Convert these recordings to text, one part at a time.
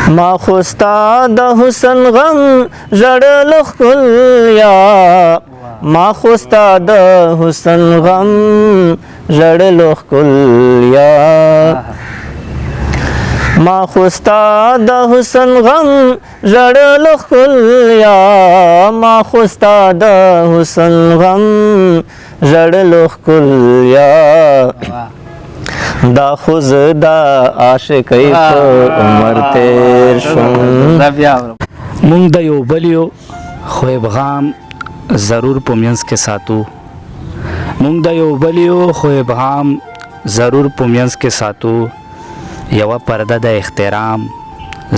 ما خوستا د حسن غم ژړل ښکلیا ما خوستا د حسن غم ژړل ښکلیا ما خوستا د حسن غم ژړل ښکلیا ما خوستا د حسن غم ژړل ښکلیا دا خوز دا عاشقی په عمر تیر شوم مونږ د یو بل یو خو ابهام ضرور په منځ کې ساتو مونږ د یو بل یو خو ابهام ضرور په منځ کې ساتو یوه پرده د احترام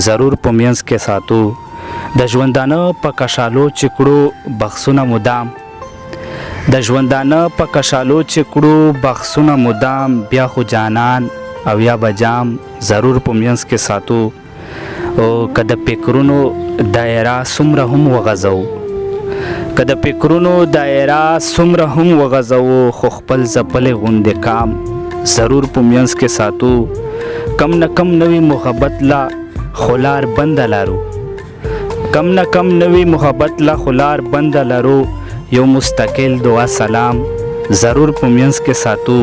ضرور په منځ کې ساتو د ژوندانه په کشالو چې کړو بخسونه مدام د ژوندانه په کشالو چې کړو بخسونه مدام بیا خو جانان او یا بجام ضرور په منځ کې ساتو او که د فکرونو دایره څومره هم وغځو که د فکرونو دایره څومره هم وغځو خو خپل ځپلی غوندې کام ضرور په منځ کې ساتو کم نه کم نوی محبت لا خلار بنده لرو کم نه کم نوی محبت لا خلار بنده لرو یو مستقل دعا سلام ضرور په منځ کې ساتو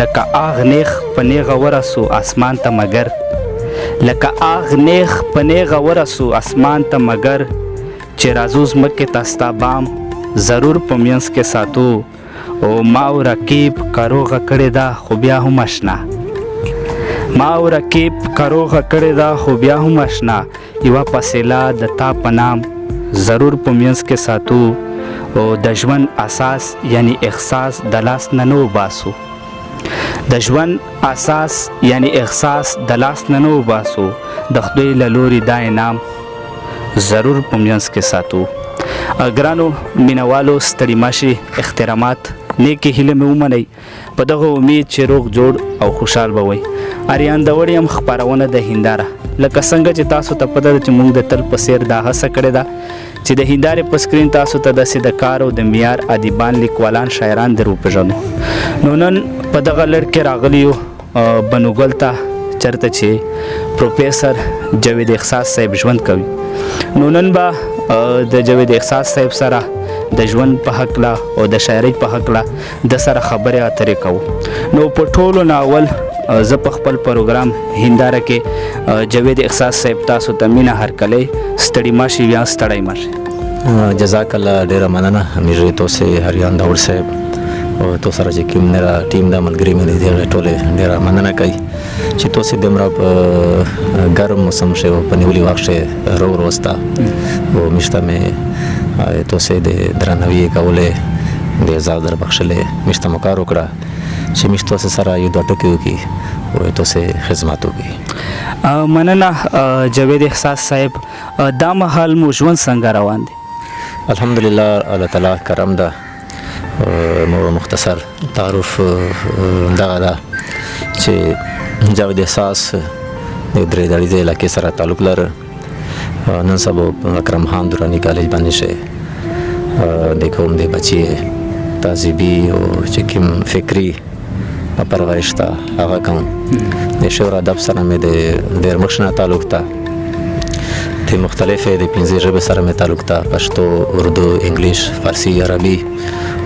لکه آغ نیخ په نیغه ورسو اسمان ته مگر لکه آغ نیخ په نیغه ورسو اسمان ته مگر چې رازو ځمکې ته ستا بام ضرور په منځ کې ساتو او ما او رقیب کاروغه کړې ده خو بیا هم اشنا ما او رقیب کاروغه کړې ده خو بیا هم اشنا یوه فاصله د تا په نام ضرور په منځ کې ساتو او د ژوند اساس یعنی احساس د لاس نه نو باسو د ژوند اساس یعنی احساس د لاس نه نو باسو د خدای له لوري دا انعام ضرور په منځ کې ساتو ګرانو مینوالو ستړي ماشي احترامات نیکې هیلې مې ومنئ په دغه امید چې روغ جوړ او خوشحال به وئ اریان د وړې هم خپرونه د هنداره لکه څنګه چې تاسو ته پته ده چې موږ د تل په څیر دا هڅه کړې ده چې د هندارې په سکرین تاسو ته داسې د کار او د معیار ادیبان لیکوالان شاعران در وپېژنو نو نن په دغه لړ کې راغلی یو بنوګل ته چېرته چې پروفیسر جاوید احساس صاحب ژوند کوي نو نن به د جاوید احساس صاحب سره د ژوند په هکله او د شاعرۍ په هکله د سره خبرې اترې کوو نو په ټولو ناول زه په خپل پروګرام هنداره کې جاوید احساس صاحب تاسو ته مینه هرکلی ستړي ماشي یا ستړی ماشي جزاک الله ډېره مننه امیر توسې هریان داور صاحب او تو سره چې کوم نه ټیم د ملګري مې دي ټولې ډېره مننه کوي چې توسې دومره په ګرم موسم شي او په نیولي وخت شي رو وروسته او میشته مې توسې د درناوي کولې د ځای در بخښلې میشته مو کار وکړه چې میشته سره یو دوه ټکي وکړي او توسې خدمت وکړي مننه جاوید احساس صاحب دا مهال مو ژوند څنګه روان دی الحمدلله الله تعالی کرم ده مو مختصر تعارف دغه ده چې جاوید احساس د درې دړیزې علاقې سره تعلق لري نن سبا اکرم خان دورانی کالج باندې شه د کوم د بچي تهذیبي او چې کوم فکری پرورش ته هغه کوم د شعر ادب سره مې د ډېر مخشنه تعلق ته د مختلفې د پنځه ژبې سره مې تعلق ته پښتو اردو انګلیش فارسی عربي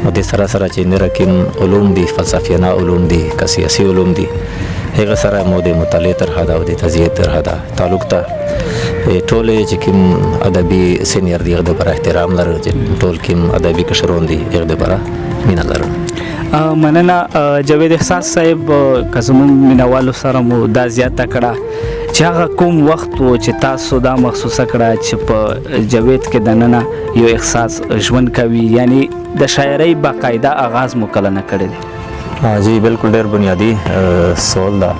او د سره سره چې نه کوم علوم دي فلسفیانه علوم دي که سیاسي علوم دي هغه سره مو د مطالعه تر حد او د تجزیه تر حد تعلق ته ټول چې کوم ادبي سینیر دی د پر احترام لري چې ټول کوم ادبي کشرون دي هغه د پر مینه لري مننه جاوید احساس صاحب که زموږ مینوالو سره مو دا زیاته کړه چې هغه کوم وخت و چې تاسو دا محسوسه کړه چې په جاوید کې دننه یو احساس ژوند کوي یعنی د شاعرۍ باقاعده آغاز مو کله نه کړی دی جی بالکل ډېر بنیادی سوال ده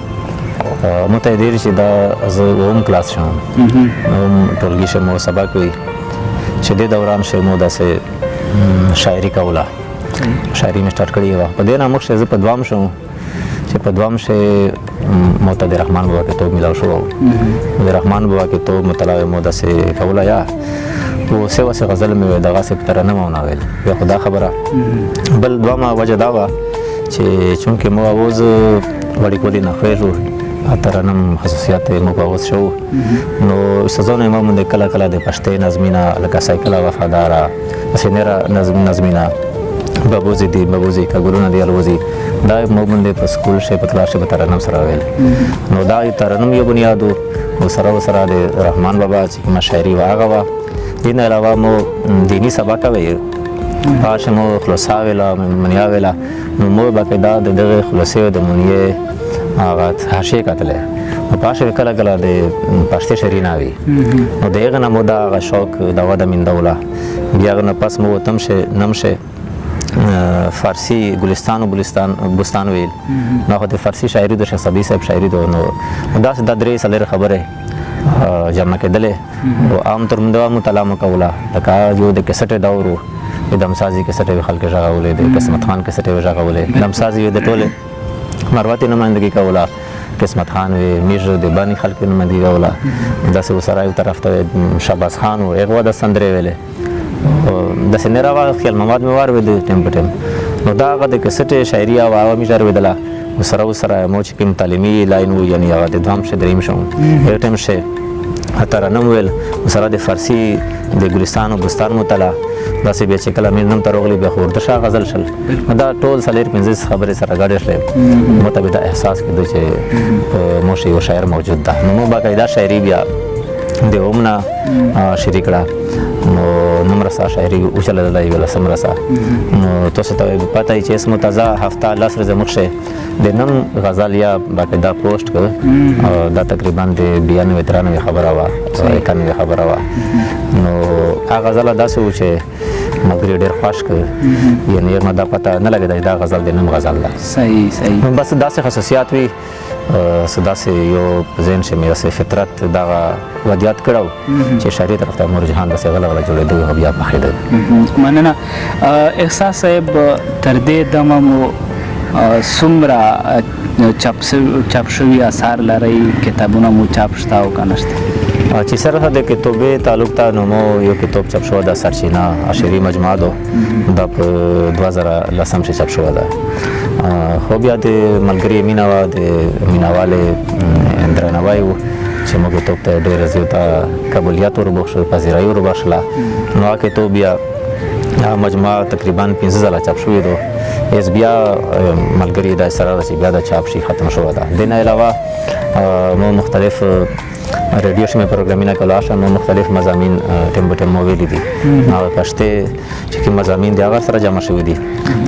مته ډېر چې دا زه اوم کلاس شوم ټولګي شمو سبق وي چې د دوران شمو داسې شاعري کوله شاعري مې سٹارټ کړې وه په دې نه مخکې زه په دوام شوم چې په دوام شې موته د رحمان بابا کتاب ملاو شو د رحمان بابا کتاب مطالعه مو داسې کوله یا و سیوه سې غزل مې دغه سې ترانه مو نه ویل بیا خو دا خبره بل دوامه وجه دا وه چې چونکې مو اوز وړي کولې نه خوښ ترنم خصوصیات مباغض شو نو استادانو ما مونږ کله کله د پښتې نظمینا لکه سایکل وفادارا سینرا نظمینا بابوزي دي بابوزي کګورونه دی الوزي دا مونږ په سکول شي په کلاس په ترنم سره ویل نو دا ترنم یو بنیادو او سره د رحمان بابا چې مشاعري واغه دین علاوه مو دینی سبق وی پاش مو خلاصا ویلا منیا ویلا نو مو باقاعده د دغه خلاصې د مونږه هغه حاشیه کتله نو پاش کله کله د پښتې شرینا وی نو دغه نه مو دا شوق دا وده من دوله بیا نه پس مو تمشه نمشه فارسی ګلستان او بوستان ویل نو د فارسی شاعري د شخصبي صاحب شاعري دو نو دا د درې سلر خبره جمع کېدلې او عام تر مونږه مطالعه مکوله لکه یو د کیسټ داورو د دمسازي کیسټ خلک راغولې د قسمت خان کیسټ راغولې دمسازي د ټوله مروتی نمائندګي کوله قسمت خان وی میر د بانی خلک نمائندګي کوله داسې وسره یو طرف ته شاباس خان او هغه د سندرې ویلې د سینرا وا خپل مواد موار ود ټیم په ټیم نو دا هغه د کیسټ شاعري او عوامي ژر ودله وسره مو چې کوم تعلیمي لاین وو یعنی هغه د دوام شه دریم شو یو ټیم شه ترنم ویل وسره د فارسی د ګلستان او بوستان مطالعه داسې بیا چې کله مې نوم ته راغلی بیا خو ورته غزل شل دا ټول څلور پنځه خبرې سره ګډې شلې مطابق دا احساس کېدو چې موشي یو شاعر موجود ده نو باقاعده شاعري بیا د اومنا شریک کړه نو نمرسا شاعري اوچله دی ولا سمرسا نو تاسو ته پته چې اسمه تازه هفته لاس ورځې مخشه د نن غزل یا باقاعده پوسټ کړ دا تقریبا د 92 خبره وا 91 خبره وا نو هغه غزل داسې و چې مګری ډېر خوښ کړ یعنی ما دا پته نه لګی دا غزل د نن غزل ده صحیح بس داسې خصوصیات وي داسې یو ذهن چې مې داسې فطرت دغه ودیات کړو چې شاعري طرف ته مور جهان داسې غله جوړېدو بیا پخېده مننه احساس صاحب تر دې دمه مو څومره چاپ شوي اثار لرئ کتابونه مو چاپ شته او که نشته چې سره د کتابې تعلق ته نو مو یو کتاب چاپ شوی ده سرچینه اشعري مجموعه ده دا په 2010 کې چاپ شوی ده خو بیا د ملګري مینه وه د مینهوالې درناوی و چې موږ کتاب ته ډېره زیاته قبولیت وربخښل پذیرایي وربخښله نو هغه کتاب بیا مجموعه تقریبا 15 ځله چاپ شوې ده اس بیا ملګري دا سره چې بیا د چاپ شي ختم شوی ده د نه علاوه مو مختلف ریډیو شمه پروګرامینه کلا شمه مختلف مضامین ټیم په ټیم مو ویلي دي نو پښتې چې کوم مضامین دی هغه سره جمع شوی دي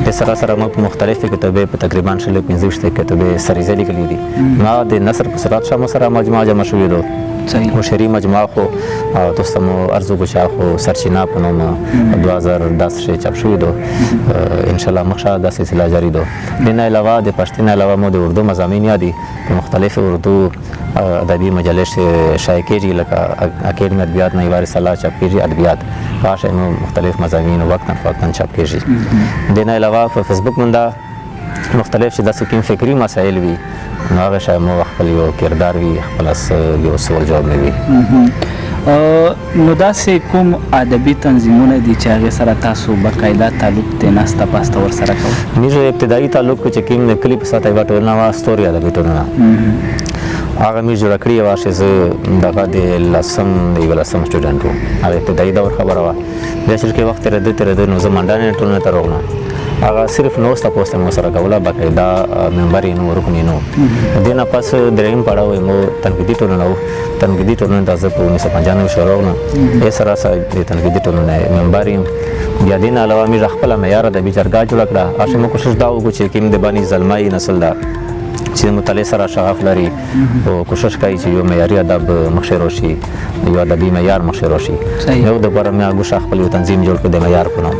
د سره مو مختلفې کتابې په تقریبا 15 کتابې سریزه لیکلي دي نو د نثر په صورت شمه سره مجموعه جمع شوی ده او شری مجموعه خو تاسو مو ارزو بچا خو سرچینه په نوم 2010 کې چاپ شوی ده ان شاء الله مخشه د سلسله جاری ده نه علاوه د پښتون علاوه مو د اردو مضامین یادي مختلف اردو ادبي مجالس شایع کېږي لکه اکیډمي ادبیات نه وارث الله چاپ کېږي ادبیات خاصه نو مختلف مضامین وقتا چاپ کېږي د نه علاوه په فیسبوک باندې مختلف چې د سکیم فکری مسایل وي نو هغه شای مو خپل یو کردار وي خپل یو سوال جواب نه وي نو داسې کوم ادبي تنظیمونه دي چې هغې سره تاسو باقاعده تعلق دی ناسته پاسته ورسره کوئ موږ ابتدایي تعلق چې کوم د کلي په ساته یوه ټولنه وه ستوري ادبي ټولنه هغه مې جوړه کړې وه چې زه دغه د لسم سټوډنټ وم هغه ابتدایي دور خبره وه بیا چې کې وخت تېرېده نو زه منډانې ټولنې ته راغلم هغه صرف نوسته پوسته مو سره کوله باقاعده ممبر یې نو رکن یې نو دې نه پس درېیم پړاو یې مو تنقیدي ټولنه و تنقیدي ټولنې ته زه په 1995 کې راغلم ای سره د تنقیدي ټولنې ممبر یم بیا دې نه علاوه موږ خپله معیار ادبي جرګه جوړه کړه هغه موږ کوشش دا وکړو چې کوم د باني زلمی نسل ده چې د مطالعې سره شغف لري او کوشش کوي چې یو معیاري ادب مخکې راشي یو ادبي معیار مخکې راشي یو دپاره مې ګوښه خپل یو تنظیم جوړ کړ د معیار په نوم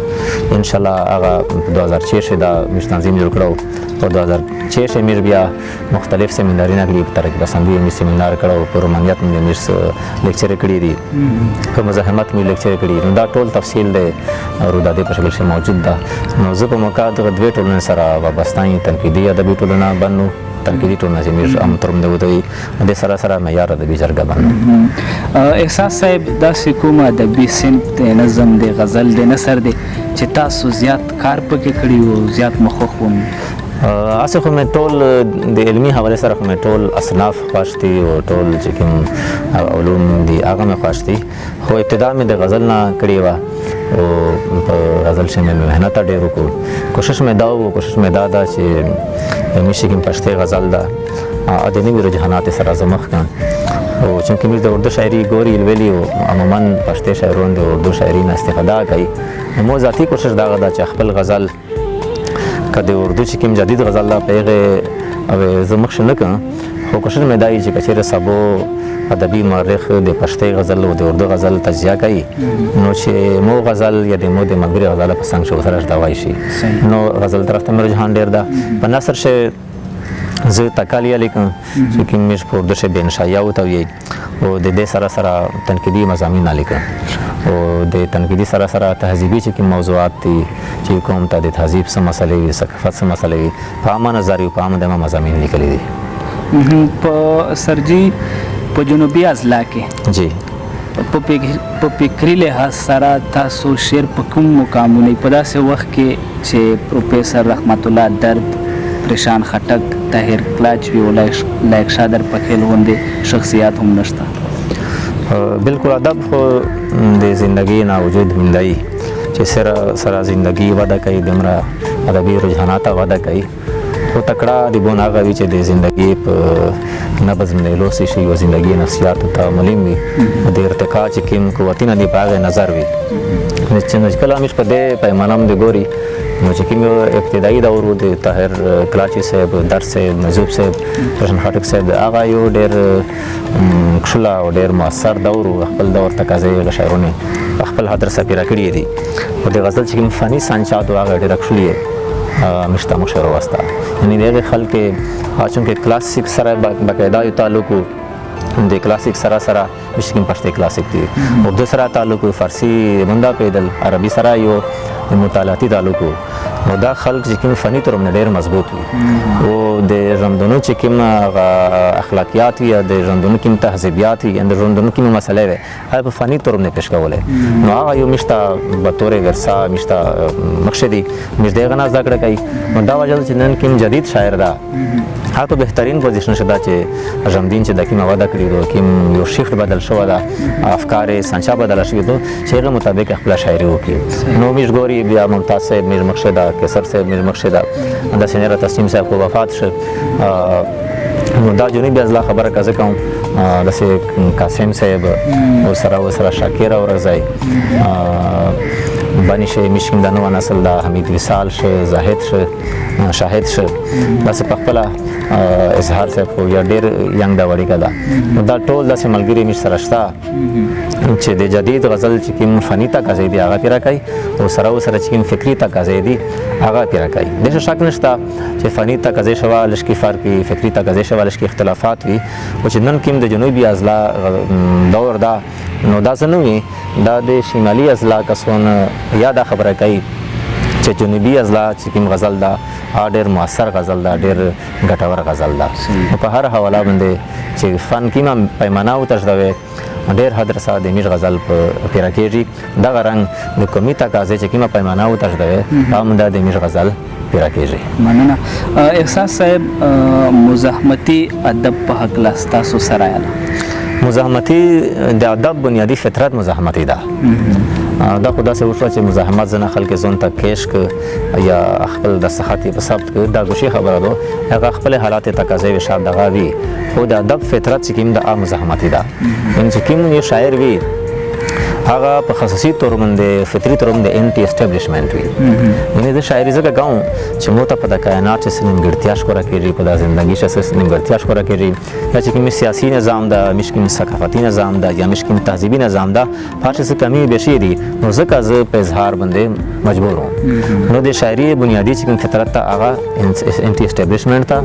انشاءالله هغه 2006 دا موږ تنظیم جوړ کړو په 2006 موږ بیا مختلف سیمینارونه کړي په ترکیب اسمبلی موږ سیمینار کړو په رومانیت موږ لیکچر کړي دي په مزاحمت موږ لیکچر کړي نو دا ټول تفصیل دی رودادې په شکل کې موجود ده نو زه په موقع دغه دوې ټولنې سره وابسته یم تنقیدي ادبي ټولنه بنو تنقیدي ټولنه چې موږ عامتروم دی ودوي د سره سره معیار ادبي جرګه بنو احساس صاحب داسې کوم ادبي صنف دی نظم دی غزل دی نثر دی چې تاسو زیات کار پکې کړي او زیات مخوخ وم اسه خو مې ټول د علمي حواله سره خو مې ټول اصناف خوښ دي او ټول چې کوم علوم دي هغه مې خوښ دي خو ابتدا مې د غزل نه کړې وه او په غزل چې مې محنت ډېر وکړو کوشش مې دا و کوشش مې دا ده چې علمي چې کوم پښتې غزل ده د نوي رجحاناتو سره زه مخ کړم او چونکې موږ د اردو شاعري ګوري لولي او عموما پښتې شاعران د اردو شاعري نه استفاده کوي مو ذاتي کوشش دا ده چې خپل غزل که د اردو چې کوم جدید غزل ده په هغې زه مخ نه کړم خو کوشش مې دا وي چې که چېرې سبو ادبي مورخ د پښتې غزل او د اردو غزل تجزیه کوي نو چې مو غزل یا د مو د ملګري غزله په څنګ شو سره دا وایي شي نو غزل طرف ته مې رجحان ډېر ده په نثر شی زه تکالیه لیکم چې کوم مې په اردو شی بېنشایه ورته وایي او د دې سره سره تنقیدي مضامین لیکم او د تنقیدي سره سره تهذیبي چې کوم موضوعات دي چې کوم ته د تهذیب څه مسلې وي ثقافت څه مسلې وي په عامه نظر په عامه دمه مضامین لیکلي دي په سرجي په جنوبي اضلاع کې جی په فکري لحاظ سره تاسو شعر په کوم مقامونه په داسې وخت کې چې پروفیسر رحمت الله درد پریشان خټک طاهر کلاچ وی او لایق شادر پکیل غوندې شخصیات هم نشته بالکل ادب خو د زندگی نه وجود مندای چې سره زندگی وده کوي دمره ادبي رجحانات وده کوي خو تکړه د بون هغه وي چې د زندگی په نبض نه لوسي شي او زندگی نفسیات ته ملیم وي د ارتقا چې کوم قوتونه دی په هغه نظر وي چې کله موږ په دې پیمانه باندې ګوري نو چې کوم ابتدایي دور و د طاهر کلاچي صاحب درس صاحب مجذوب صاحب پرشن خاټک صاحب هغه یو ډېر کښله او ډېر مؤثر دور و خپل دور تقاضې هغه شاعرونه خپل حد سره پیره کړي دي او د غزل چې کوم فني سانچات و هغه ډېره کښلې مشته مشهور واسطه یعنی دغه خلک چونکې کلاسیک سره باقاعده یو تعلق د کلاسیک سره سره مشکین پښتې کلاسیک دي اردو سره تعلق فارسی مندا پیدل عربي سره یو مطالعاتي تعلق نو دا خلک چې کوم فني ترم نه ډېر مضبوط وي او د ژوندونو چې کوم اخلاقیات وي د ژوندونو کوم تهذیبیات وي د ژوندونو کوم مسلې وي هغه په فني ترم نه پیش کولای نو هغه یو مشته به تورې ورسا مشته مقصدي مش دغه نه زده کړه کوي نو دا وجه چې نن کوم جدید شاعر ده هغه په بهترین پوزیشن شته چې ژوندین چې د کوم وعده کړی دوه کوم یو شیفت بدل شو ده افکار سانچا بدل شوی دو چې هغه مطابق خپل شاعري وکړي نو مش ګوري بیا ممتاز صاحب میر مقصد کسر صاحب میر مقصد د سینره تسلیم صاحب کو وفات شو نو دا جنوبي اضلاع خبره کزه کوم د قاسم صاحب او سره شاکر او رضای بانی شه مشکین د نو نسل د حمید وصال شه زاهد شه شاهد شه بس په خپل اظهار صاحب خو یا ډېر ینګ دا وړي کده دا ټول داسې ملګري مش سره شته چې د جدید غزل چې کوم فني تقاضې دي هغه پیرا کوي او سره چې کوم فکري تقاضې دي هغه پیرا کوي د شک نشته چې فني تقاضې شوا لشکي فرق وي فکري تقاضې شوا لشکي اختلافات وي او چې نن کوم د جنوبي اضلاع دور دا نو دا څه نه وي دا د شمالي اضلاع کسون یا دا خبره کوي چې جنوبي اضلاع چې کوم غزل دا ډېر مؤثر غزل دا ډېر ګټور غزل دا په هر حواله باندې چې فن کیما پیمانه او تجربه ډېر حد رسا د میش غزل په پیرا کېږي دغه رنګ د کومي تقاضې چې کیما پیمانه او تجربه هم د میش غزل پیرا کېږي مننه احساس صاحب مزاحمتي ادب په حق لاستاسو سره مزاحمتي د ادب بنیادی فطرت مزاحمتي ده دا خو داسې وشوه چې مزاحمت ځنه خلک ځان ته کیش که یا خپل د صحت په ثبت که دا ګوشي خبره ده هغه خپل حالات تقاضې وي شاید دغه وي خو د ادب فطرت چې کوم د مزاحمتي ده یعنې چې کوم یو شاعر وي هغه په خصوصي تور باندې فطري تور باندې انټي اسټابلیشمنت وي یعنې زه شاعري ځکه کوم چې مو ته په د کائنات چې نیمګړتیا ښکاره کېږي په د زندګي چې نیمګړتیا ښکاره کېږي یا چې کوم سیاسي نظام ده مش کوم ثقافتي نظام ده یا مش کوم تهذیبي نظام ده هر څه کمی بیشي دي نو ځکه زه په اظهار باندې مجبور وم نو د شاعري بنیادي چې کوم فطرت ته هغه انټي اسټابلیشمنت ته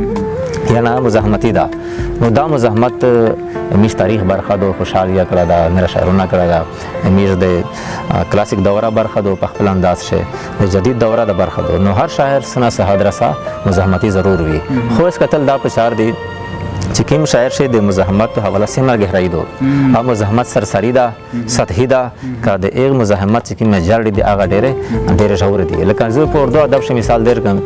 یا نه مزاحمتي ده نو دا مزاحمت میش تاریخ برخه دو خوشحالیا کړه ده میرا شاعرونه کړه ده میش د کلاسیک دوره برخه دو په خپل انداز شه د جدید دوره د برخه دو نو هر شاعر سنا صحاد رسا مزاحمتي ضرور وي خو اس قتل دا پچار دی چې کوم شاعر شي د مزاحمت په حواله سیمه گہرائی دو او مزاحمت سرسری ده سطحي ده که د ایغ مزاحمت چې کوم میجارټي دی هغه ډېره ژور دي لکه زه په اردو ادب شه مثال درکړم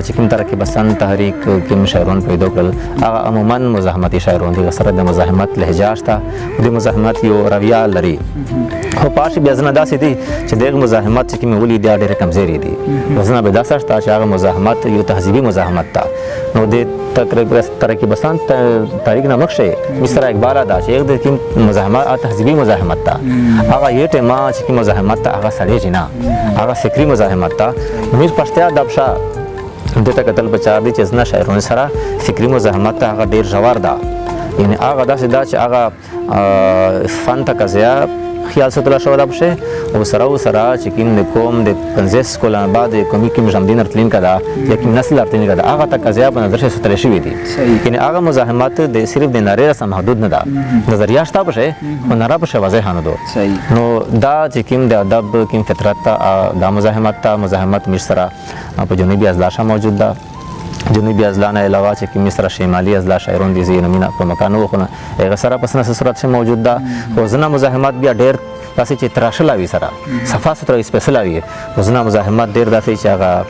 چې کوم ترقي پسند تحریک کوم شاعران پیدا کړل هغه عموما مزاحمتي شاعران دي سره د مزاحمت لهجه شته د مزاحمت یو رویه لري خو پاش بیا ځنه داسې دي چې د ایغ مزاحمت چې کوم ولې دی ډېره کمزوري دي ځنه به داسې شته چې هغه مزاحمت یو تهذیبي مزاحمت ده نو د ترقي پسند تاریخ نمک شي مصر اقبال دا چې د کوم مزاحمت تهذیبي مزاحمت تا هغه یې ټیما چې کوم مزاحمت تا هغه سړی جنا هغه فکری مزاحمت تا میر پښتیا دبشا دته کتل بچار دي چې زنه شاعرونه سره فکری مزاحمت تا هغه ډیر ژور ده یعنی هغه داسې دا چې هغه فن تا کزیا خیال ساتل شو دا بشه او سره چې کوم د قوم د 50 کلونه بعد کومي کوم جمدین ارتلین کدا یا کوم نسل ارتلین کدا هغه تک ازیا په نظر ساتل شوی دي یعنی هغه مزاحمت د صرف د ناره سره محدود نه ده نظریه شته بشه او ناره بشه واضح نه دو نو دا چې کوم د ادب کوم فطرت دا مزاحمت مشترا په جنوبي ازلاشا موجود ده جنوبي ازلانه علاوه چې کوم سره شمالي ازلا شاعرون دي زینمینه په مکانو خونه هغه سره په سنه صورت شه موجود ده خو ځنه مزاحمت بیا ډېر داسې چې تراشل اوي سره صفا ستره سپیشل اوي ځنه مزاحمت ډېر داسې چې هغه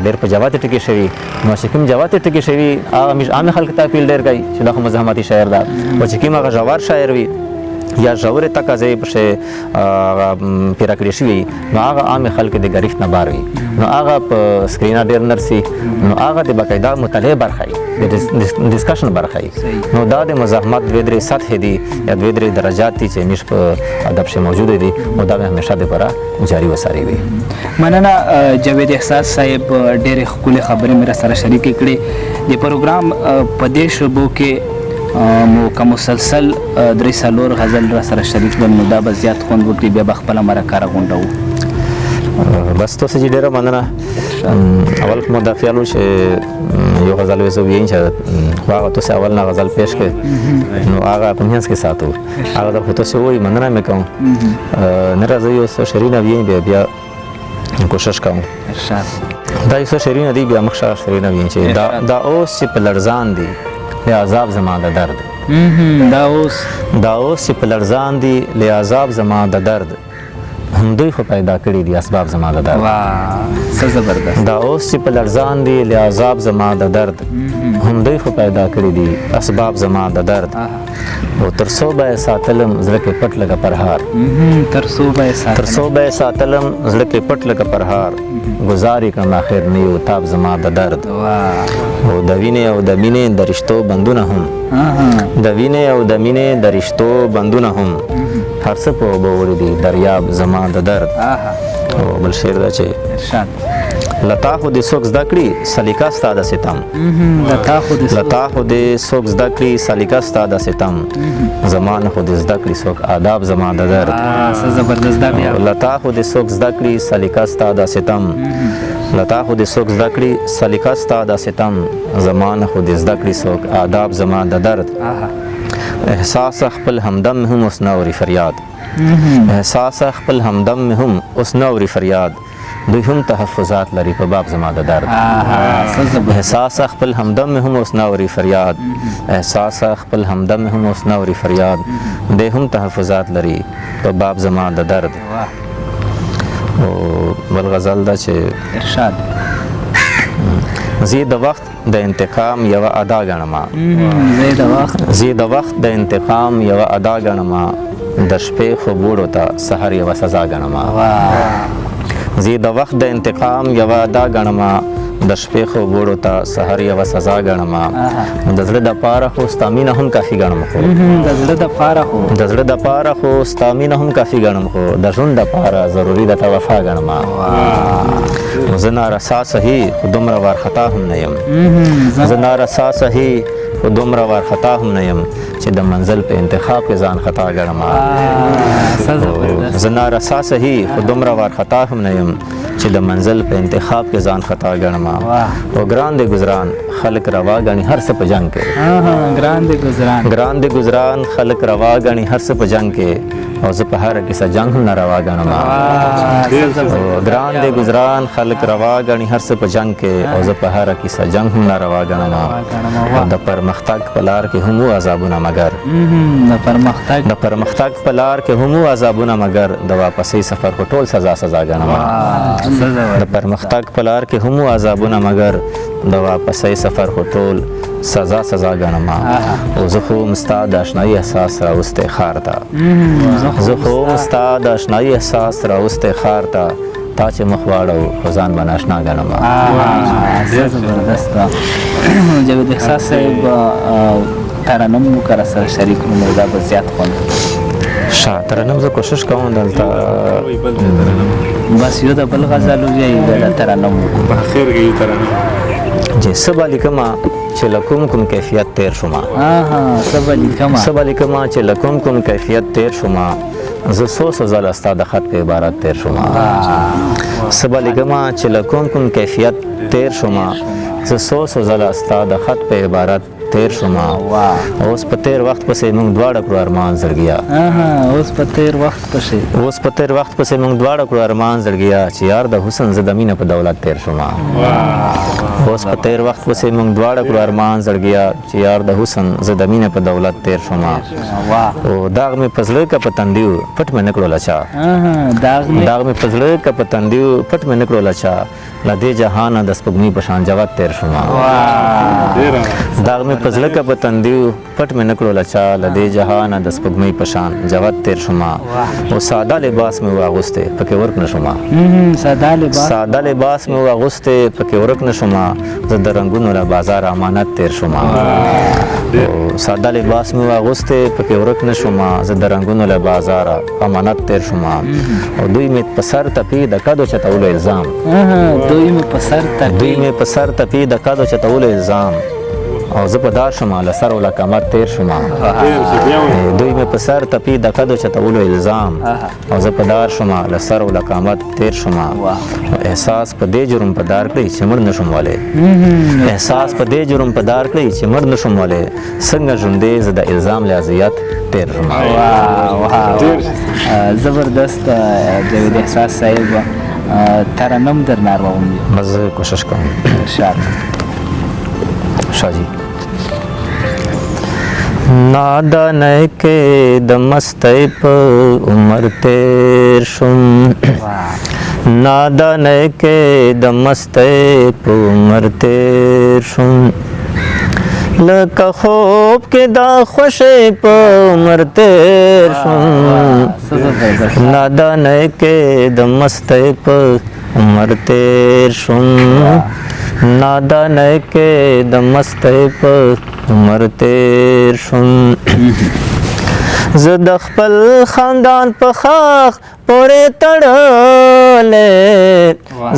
ډېر په جوات ټکی شوی نو چې کوم جوات ټکی شوی هغه عام خلک ته پیل ډېر کوي چې دا مزاحمتي شاعر ده او چې کوم هغه جوار شاعر وي یا ژور تقاضې په پیرا کړی شوی نو هغه عام خلک د غریف نه بار وي نو هغه په سکرین ډېر نرسي نو هغه د باقاعده مطالعه برخه د ډسکشن برخه نو دا د مزاحمت دوه درې سطح دي یا دوه درې درجات دي چې مش په ادب شه موجود دي او دا به همیشه د پره جاری وساري وي مننه جاوید احساس صاحب ډېر خپل خبرې مې سره شریک کړې د پروګرام په دې شبو کې مو که مسلسل درې څلور غزل را سره شریک کړم نو دا به زیات خوند وکړي بیا به خپله مرکه راغونډوو بس تاسو چې ډېره مننه اول مو دا خیال و چې یو غزل ویزه ویین چې هغه تاسو اول نه غزل پیش کړ نو هغه په منځ کې ساتو هغه د تاسو وایي مننه مې کوم نه راځي یو څه شرینه ویین بیا کوشش کوم دا یو څه شرینه دی بیا مخ شرینه ویین چې دا اوس چې په لړزان دي له عذاب زما د درد دا اوس چې په لړزان دي له عذاب زما د درد هم دوی خو پیدا کړي دي اسباب زما د درد څه زبردست دا اوس چې په لړزان دي له عذاب زما د درد هم دوی خو پیدا کړي دي اسباب زما د درد او تر څو به ساتلم زړه کې پټ لګه پرهار تر څو به ساتلم زړه کې پټ لګه پرهار گزارې کړم اخر نه یو تاب زما د درد او د وینې او د مینې د رشتو بندونه هم د وینې او د مینې د رشتو بندونه هم هر څه په اوبو وړي دي دریاب زما د درد او بل شعر دا چې لتا خو دې څوک زده کړي سلیقه ستا د ستم لتا خو دې څوک زده کړي سلیقه ستا د ستم زمان خو دې زده کړي څوک آداب زما د درد لتا خو دې څوک زده کړي سلیقه ستا د ستم لتا خو دې څوک زده کړي سلیقه ستا د ستم زمان خو دې زده کړي څوک آداب زما د درد احساس خپل همدم هم اوس نوري فریاد احساس خپل همدم هم اوس نوري فریاد دوی هم تحفظات لري په باب زما د درد احساس خپل همدم هم اوس نوري فریاد احساس خپل همدم هم اوس نوري فریاد دوی هم تحفظات لري په باب زما د درد او بل غزل دا چې ارشاد زی د وخت د انتقام یو ادا غنما زی د وخت د انتقام یو ادا غنما د شپې خو بوړو ته سحر یو سزا غنما زی د وخت د انتقام یو ادا غنما د شپې خو بوړو ته سحر یو سزا غنما د زړه د پاره خو ستامینه هم کافي غنم خو د زړه د پاره خو ستامینه هم کافي غنم خو د ژوند د پاره ضروري د وفا غنما زنا رسا صحیح خو دومره وارخطا هم نه یم زنا رسا صحیح خو دومره وارخطا هم نه یم چې د منزل په انتخاب کې ځان خطا ګڼم زنا رسا صحیح خو دومره وارخطا هم نه یم چې د منزل په انتخاب کې ځان خطا ګڼم او ګران دی گزران خلق روا غني هر څه په جنگ کې ګران دی گزران خلق روا غني هر څه په جنگ کې او زه په هره کیسه جنګ هم نه روا ګڼم او ګران دی ګزران خلک روا ګڼي هر څه په جنګ کې او زه په هره کیسه جنګ هم نه روا ګڼم او د پرمختګ په لار کې هم عذابونه مګر د پرمختګ په لار کې هم عذابونه مګر د واپسې سفر په ټول سزا ګڼم د پرمختګ په لار کې هم عذابونه مګر د واپسې سفر په ټول سزا ګڼم او زه خو ستا د اشنایي احساس راوستی ښار ته زه خو ستا د اشنایي احساس راوستی ښار ته تا چې مخ واړو خو ځان به ناشنا ګڼم ډېر زبردست جاوید احساس صاحب ترنم مو کره سره شریک نو دا به زیات خوند ښه ترنم زه کوشش کوم دلته بس یو د بل غزل ویایي د ترنم خیر کې ترنم چې څه به لیکمه چې له کوم کیفیت تیر شومه څه به لیکمه چې له کوم کیفیت تیر شومه زه څو ځله ستا د خط په عبارت تیر شومه څه به لیکمه چې له کوم کیفیت تیر شومه زه څو ځله ستا د خط په عبارت تیر شومه اوس په تیر وخت پسې موږ دواړه کړو ارمان زړګیا اوس په تیر وخت پسې موږ دواړه کړو ارمان زړګیا چې یار د حسن زه د مینې په دولت تیر شومه اوس په تیر وخت پسې موږ دواړه کړو ارمان زړګیا چې یار د حسن زه د مینې په دولت تیر شومه او داغ مې په زړه که په تندیو پټ مې نه کړو لچا داغ مې په زړه که په تندیو پټ مې نه کړو لچا له دې جهانه د سپوږمۍ په شان جوت تیر شومه داغ مې په زړه که په تندیو پټ مې نه کړو لچا له دې جهانه د سپوږمۍ په شان جوت تیر شومه او ساده لباس مې واغوستی پکې ورک نه شومه ساده لباس مې واغوستی پکې ورک نه شومه زه د رنګونو له بازار امانت تیر شومه ساده لباس مې واغوستی پکې ورک نه شومه زه د رنګونو له بازار امانت تیر شومه او دوی مې په سر تپي د کدو چتولو الزام دوی مې په سر تپي د کدو چتولو الزام او زه په دار شومه له سر او له کمر تیر شومه دوی مې په سر تپي د کدو چتولو الزام او زه په دار شومه له سر او له کمر تیر شومه احساس په دې جرم په دار کړی چې مړ نه شم ولی احساس په دې جرم په دار کړی چې مړ نه شم ولی څنګه ژوندی زه د الزام له اذیت تیر شومه زبردست جاوید احساس صاحب ترنم در ناروم بس کوشش کوم شاه جی نادانه کې د مستۍ په عمر تیر شم نادانه کې د مستۍ په عمر تیر شم لکه خوب کې د خوښۍ په عمر تیر شم نادانه کې د مستۍ په عمر تیر شم نادانه کې د مستۍ په عمر تیر شم زه د خپل خاندان په خاخ پورې تړلی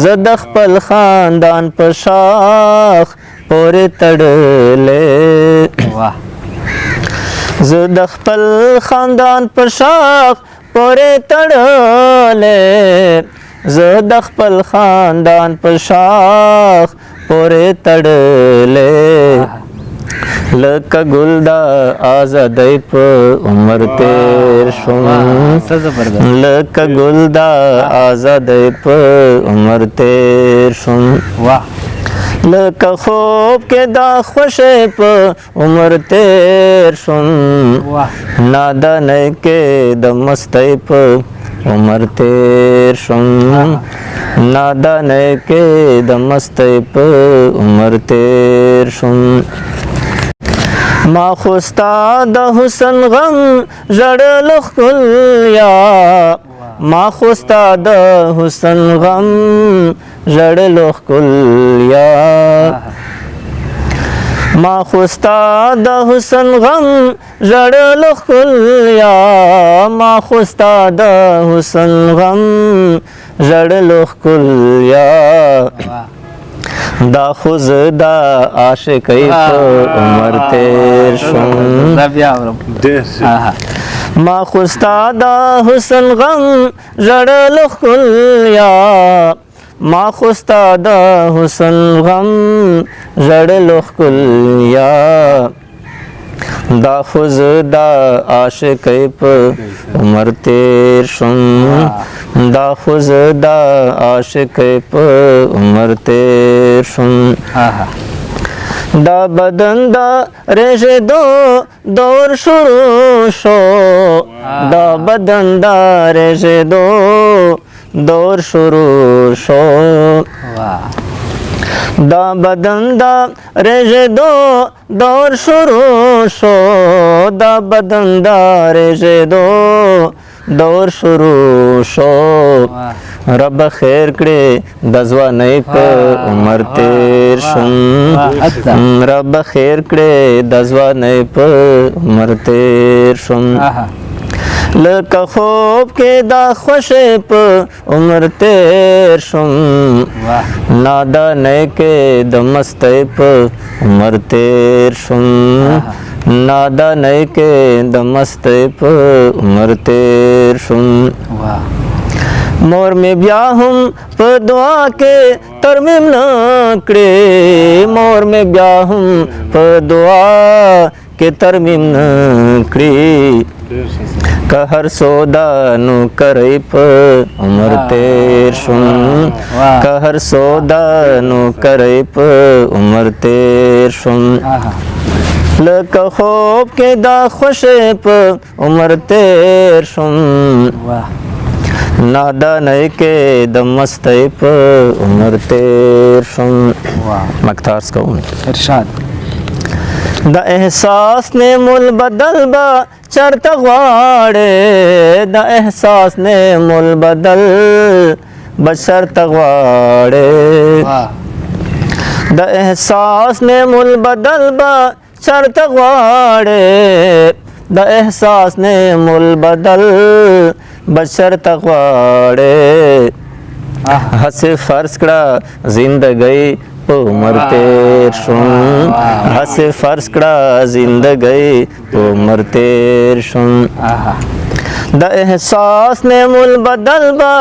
زه د خپل خاندان په شاخ پورې تړلی زه د خپل خاندان په شاخ پورې تړلی زه د خپل خاندان په شاخ پورې تړلی لکه ګل د آزادۍ په عمر تیر شوم لکه ګل د آزادۍ په عمر تیر شوم لکه خوب کې د خوښۍ په عمر تیر شوم نادانۍ کې د مستۍ په عمر تیر شوم نادانۍ کې د مستۍ په عمر تیر شوم ما خو ستا د حسن غم ژړلو ښکلیا ما خو ستا د حسن غم ژړلو ښکلیا ما خو ستا د حسن غم ژړلو ښکلیا ما خو ستا د حسن غم ژړلو ښکلیا دا خو زه د عاشقۍ په عمر تیر شوم ما خو ستا د حسن غم ژړلو ښکلیا ما خو ستا د حسن غم ژړلو ښکلیا دا خوز دا عاشقی په عمر تیر شم دا خوز دا عاشقی په عمر تیر شم دا بدن دا رژیدو دور شروع شو دا بدن دا رژیدو دور شروع شو دا بدن دا رژیدو دور شروع شو دا بدن دا رژیدو دور شروع شو رب خیر کړي د ځوانۍ په عمر تیر شم رب خیر کړي د ځوانۍ په عمر تیر شم لکه خوب کې دا خوشې په عمر تیر شم نادانۍ کې د مستۍ په عمر تیر شم نادانۍ کې د مستۍ په عمر تیر شم مور می بیا هم په دعا کې ترمیم نه کړې مور می بیا هم په دعا کې ترمیم نه کړې که هر سودا نو کرۍ په عمر تیر شم که هر سودا نو کرۍ په عمر تیر شم لکه خوب کې دا خوشې په عمر تیر شم نادانۍ کې د مستۍ په عمر تیر شم مقتارس کوم ارشاد دا احساس نے مول بدل با چرته غواړې دا احساس نے مول بدل بچرته غواړې دا احساس نے مول بدل با چرته غواړې دا احساس نے مول بدل بچرته غواړې هسې فرض کړه زندګۍ په عمر تیر شم هسې فرض کړه زندګۍ په عمر تیر شم د احساس نه مول بدل با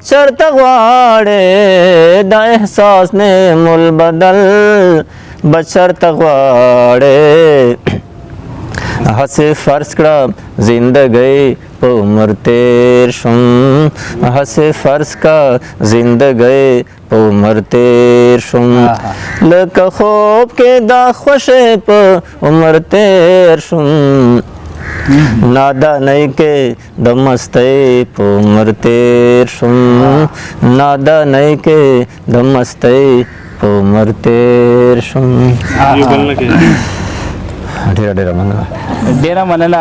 چرته غواړې د احساس نه مول بدل بچرته غواړې هسې فرض کړه زندګۍ په عمر تیر شم هسې فرض کا زندګۍ په عمر تیر شم لکه خوب کې دا خوشې په عمر تیر شم نادانۍ کې د مستۍ په عمر تیر شم نادانۍ کې د مستۍ په عمر تیر شم ډیره مننه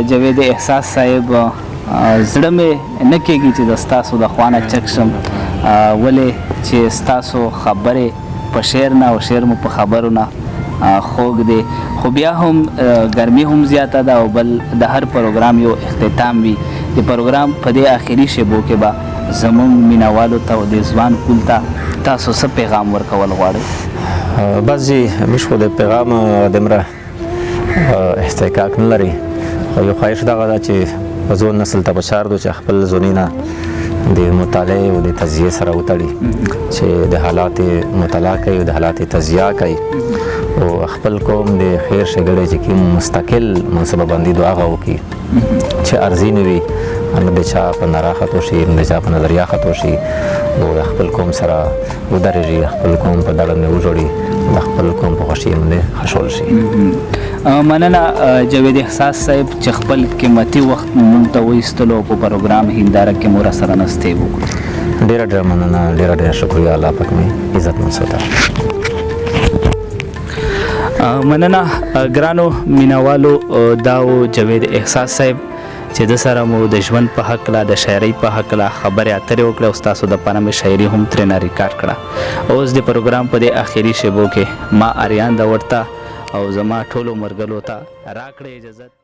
جاوید احساس صاحب زړه مې نه کېږي چې د ستاسو د خوانه چک شم ولې چې ستاسو خبرې په شعر نه او شعر مو په خبرو نه خوږ دی خو بیا هم ګرمي هم زیاته ده او بل د هر پروګرام یو اختتام وي د پروګرام په دې آخري شیبو کې به زموږ مینوالو ته او د ځوان کول ته تاسو څه پیغام ورکول غواړئ بس جی موږ خو د پیغام دمره احتکاک نه لري خو یو خواهش دغه ده چې په ځوان نسل ته پکار ده چې خپل ځوانونه د مطالعې او د تجزیې سره وتړي چې د حالات مطالعه کوي او د حالات تجزیه کوي او خپل قوم د خیر ښېګړې چې کوم مستقل منصبه بندي دعا وکړي چې ارزي نه وي نه د چا په نراحت وشي نه د چا په نظریه خط وشي او د خپل قوم سره ودرېږي خپل قوم په دړه نه وژړي د خپل قوم په خوښي باندې خوشحال شي مننه جاوید احساس صاحب چې خپل قیمتي وخت مونږ ته وایستلو په پروګرام هنداره کې مو راسره نستې وکړو ډېره مننه ډېره شکریه الله پاک مې عزت منصوته مننه ګرانو مینوالو دا و جاوید احساس صاحب چې د سره مو د ژوند په هکله د شاعرۍ په هکله خبرې اترې وکړه او ستاسو دپاره مې شاعري هم ترېنه ریکارډ کړه اوس د پروګرام په دې آخري شیبو کې ما اریان د ورته او زما ټولو ملګرو ته راکړئ اجازت